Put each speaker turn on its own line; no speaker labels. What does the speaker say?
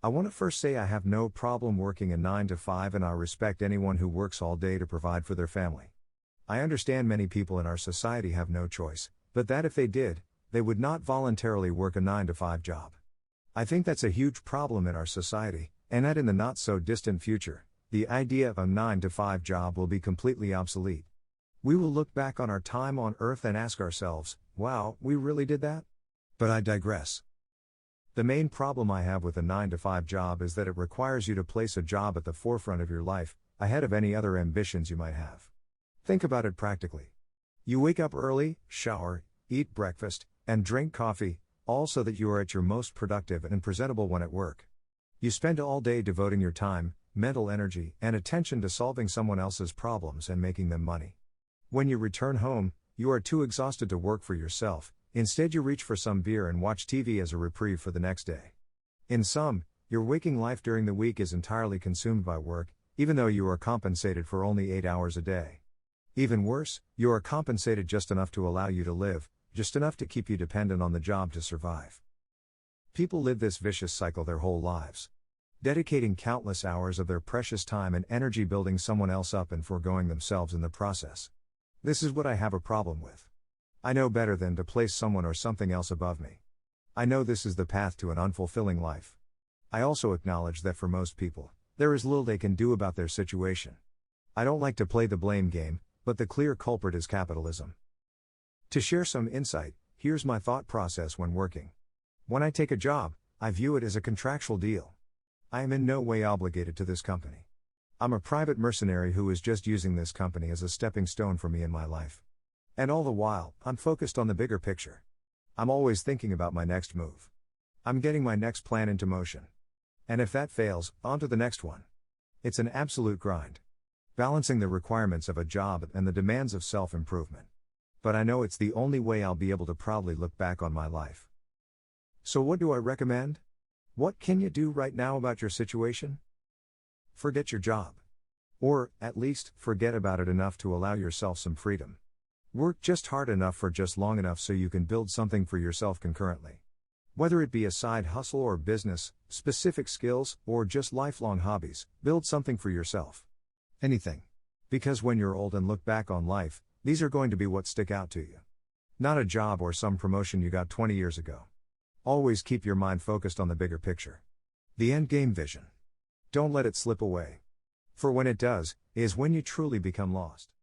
I want to first say I have no problem working a 9 to 5 and I respect anyone who works all day to provide for their family. I understand many people in our society have no choice, but that if they did, they would not voluntarily work a 9 to 5 job. I think that's a huge problem in our society, and that in the not so distant future, the idea of a 9 to 5 job will be completely obsolete. We will look back on our time on Earth and ask ourselves, wow, we really did that? But I digress. The main problem I have with a 9 to 5 job is that it requires you to place a job at the forefront of your life, ahead of any other ambitions you might have. Think about it practically. You wake up early, shower, eat breakfast, and drink coffee, all so that you are at your most productive and presentable when at work. You spend all day devoting your time, mental energy, and attention to solving someone else's problems and making them money. When you return home, you are too exhausted to work for yourself. Instead, you reach for some beer and watch TV as a reprieve for the next day. In sum, your waking life during the week is entirely consumed by work, even though you are compensated for only 8 hours a day. Even worse, you are compensated just enough to allow you to live, just enough to keep you dependent on the job to survive. People live this vicious cycle their whole lives, dedicating countless hours of their precious time and energy building someone else up and foregoing themselves in the process. This is what I have a problem with. I know better than to place someone or something else above me. I know this is the path to an unfulfilling life. I also acknowledge that for most people, there is little they can do about their situation. I don't like to play the blame game, but the clear culprit is capitalism. To share some insight, here's my thought process when working. When I take a job, I view it as a contractual deal. I am in no way obligated to this company. I'm a private mercenary who is just using this company as a stepping stone for me in my life. And all the while, I'm focused on the bigger picture. I'm always thinking about my next move. I'm getting my next plan into motion. And if that fails, on to the next one. It's an absolute grind, balancing the requirements of a job and the demands of self-improvement. But I know it's the only way I'll be able to proudly look back on my life. So what do I recommend? What can you do right now about your situation? Forget your job. Or, at least, forget about it enough to allow yourself some freedom. Work just hard enough for just long enough so you can build something for yourself concurrently. Whether it be a side hustle or business, specific skills, or just lifelong hobbies, build something for yourself. Anything. Because when you're old and look back on life, these are going to be what stick out to you. Not a job or some promotion you got 20 years ago. Always keep your mind focused on the bigger picture. The end game vision. Don't let it slip away. For when it does, is when you truly become lost.